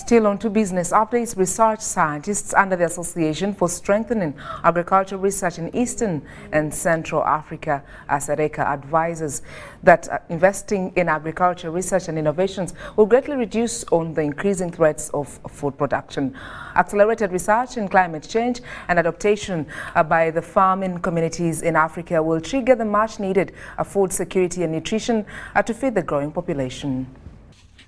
Still on to business updates, research scientists under the Association for Strengthening Agricultural Research in Eastern and Central Africa, ASARECA, advises that investing in agricultural research and innovations will greatly reduce on the increasing threats of food production. Accelerated research in climate change and adaptation by the farming communities in Africa will trigger the much-needed food security and nutrition to feed the growing population.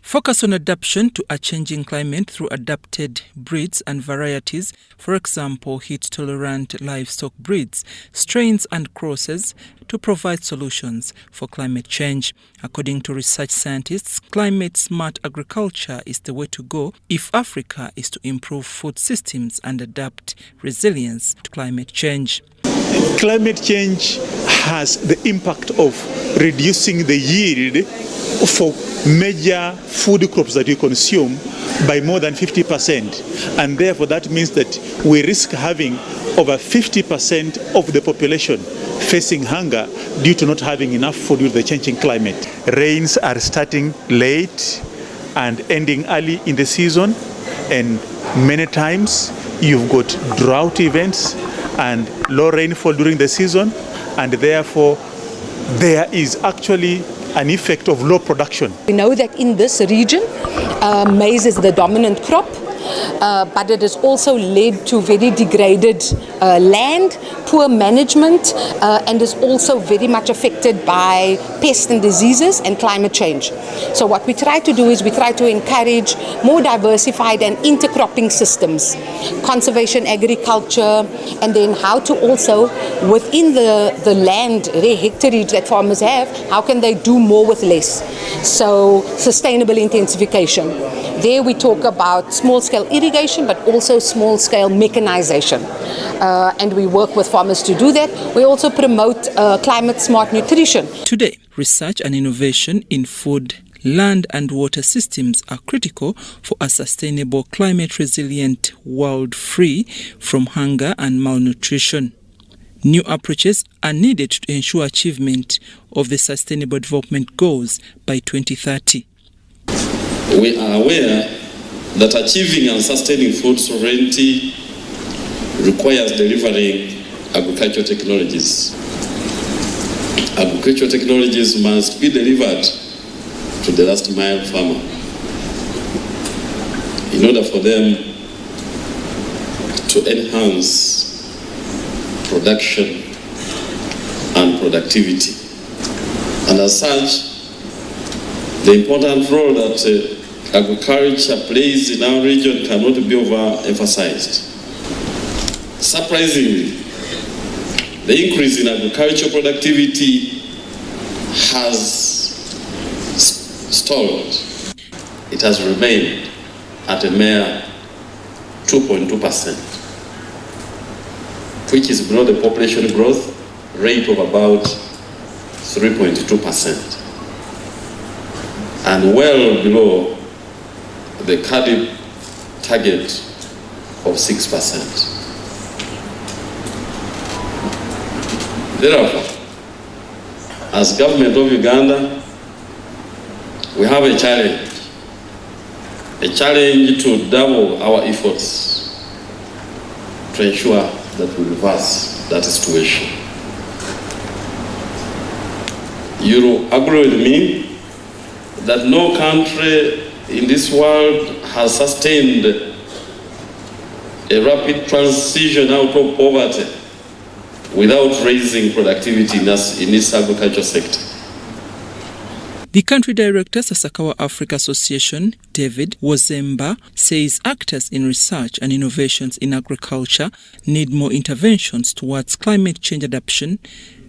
Focus on adaptation to a changing climate through adapted breeds and varieties, for example, heat-tolerant livestock breeds, strains and crosses, to provide solutions for climate change. According to research scientists, climate-smart agriculture is the way to go if Africa is to improve food systems and adapt resilience to climate change. Climate change has the impact of reducing the yield for major food crops that we consume by more than 50%, and therefore that means that we risk having over 50% of the population facing hunger due to not having enough food with the changing climate. Rains are starting late and ending early in the season, and many times you've got drought events and low rainfall during the season, and therefore there is actually an effect of low production. We know that in this region, maize is the dominant crop, but it has also led to very degraded land, poor management, and is also very much affected by pests and diseases and climate change. So what we try to do is we try to encourage more diversified and intercropping systems, conservation agriculture, and then how to also, within the land, the hectareage that farmers have, how can they do more with less? So sustainable intensification. There we talk about small-scale irrigation, but also small-scale mechanization. And we work with farmers to do that. We also promote climate-smart nutrition. Today, research and innovation in food, land and water systems are critical for a sustainable, climate-resilient world free from hunger and malnutrition. New approaches are needed to ensure achievement of the Sustainable Development Goals by 2030. We are aware that achieving and sustaining food sovereignty requires delivering agricultural technologies. Agricultural technologies must be delivered to the last mile farmer in order for them to enhance production and productivity. And as such, the important role that agriculture plays in our region cannot be overemphasized. Surprisingly, the increase in agricultural productivity has stalled. It has remained at a mere 2.2%, which is below the population growth rate of about 3.2%, and well below the CADIP target of 6%. Therefore, as government of Uganda, we have a challenge to double our efforts to ensure that we reverse that situation. You will agree with me that no country in this world has sustained a rapid transition out of poverty without raising productivity in its agriculture sector. The country director, Sasakawa Africa Association, David Wozemba, says actors in research and innovations in agriculture need more interventions towards climate change adaptation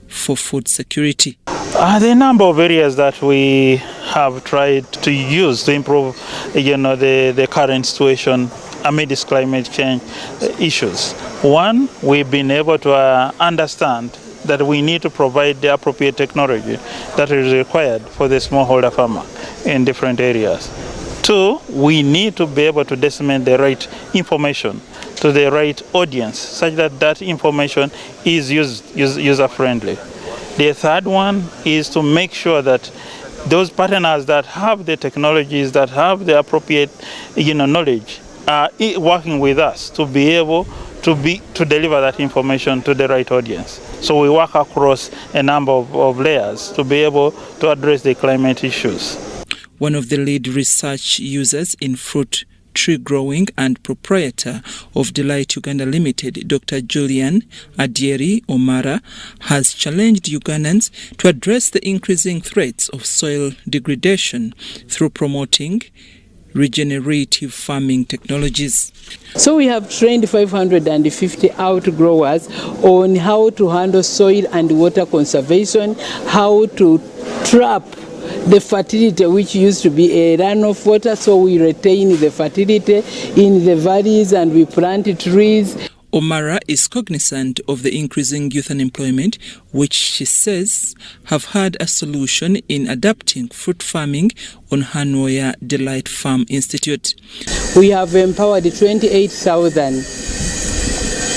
for food security. The number of areas that we have tried to use to improve, the current situation amidst climate change issues. One, we've been able to understand that we need to provide the appropriate technology that is required for the smallholder farmer in different areas. Two, we need to be able to disseminate the right information to the right audience such that that information is user-friendly. The third one is to make sure that those partners that have the technologies, that have the appropriate, knowledge, are working with us to be able to deliver that information to the right audience. So we work across a number of layers to be able to address the climate issues. One of the lead research users in fruit tree growing and proprietor of Delight Uganda Limited, Dr. Julian Adieri Omara, has challenged Ugandans to address the increasing threats of soil degradation through promoting regenerative farming technologies. So we have trained 550 outgrowers on how to handle soil and water conservation, how to trap the fertility which used to be a runoff water, so we retain the fertility in the valleys and we plant trees. Omara is cognizant of the increasing youth unemployment, which she says have had a solution in adapting fruit farming on Hanoya Delight Farm Institute. We have empowered 28,000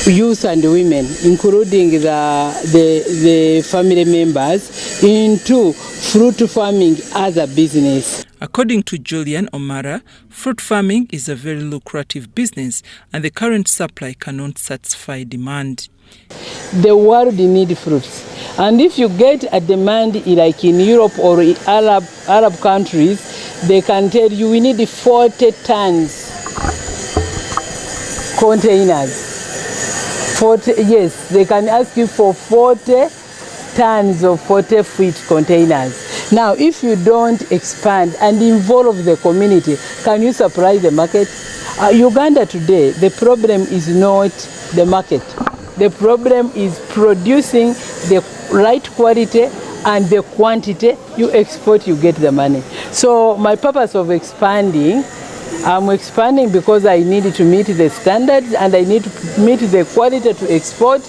youth and women, including the family members, into fruit farming as a business. According to Julian Omara, fruit farming is a very lucrative business and the current supply cannot satisfy demand. The world needs fruits. And if you get a demand like in Europe or in Arab countries, they can tell you we need 40 tons containers. 40, yes, they can ask you for 40 tons of 40-foot containers. Now, if you don't expand and involve the community, can you supply the market? Uganda today, the problem is not the market. The problem is producing the right quality and the quantity. You export, you get the money. So my purpose of expanding, I'm expanding because I need to meet the standards and I need to meet the quality to export.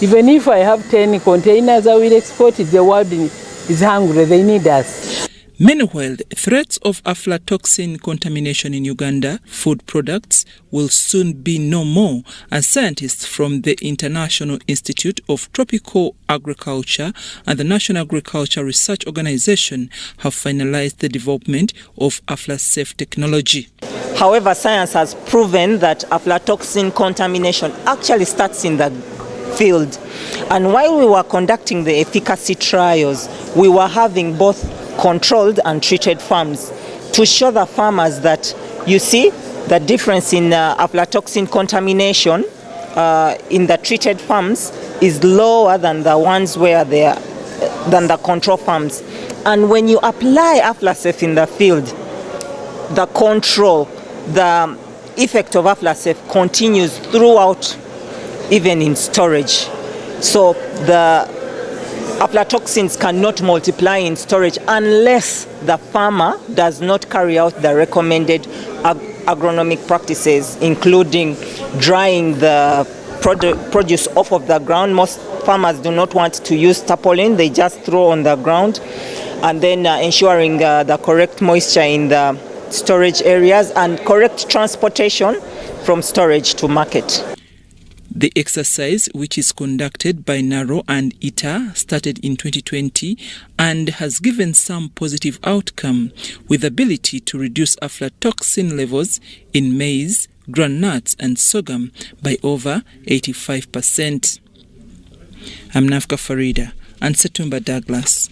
Even if I have 10 containers, I will export it. The world is hungry, they need us. Meanwhile, threats of aflatoxin contamination in Uganda food products will soon be no more, as scientists from the International Institute of Tropical Agriculture and the National Agriculture Research Organization have finalized the development of AflaSafe technology. However, science has proven that aflatoxin contamination actually starts in the field. And while we were conducting the efficacy trials, we were having both controlled and treated farms to show the farmers that, you see, the difference in aflatoxin contamination in the treated farms is lower than the ones where they are, than the control farms. And when you apply AflaSafe in the field, the control, the effect of AflaSafe continues throughout, even in storage. So the aflatoxins cannot multiply in storage unless the farmer does not carry out the recommended agronomic practices, including drying the produce off of the ground. Most farmers do not want to use tarpaulin, they just throw on the ground, and then ensuring the correct moisture in the storage areas and correct transportation from storage to market. The exercise, which is conducted by NARO and ITA, started in 2020 and has given some positive outcome, with ability to reduce aflatoxin levels in maize, groundnuts and sorghum by over 85%. I'm Nafka Farida and Setumba Douglas.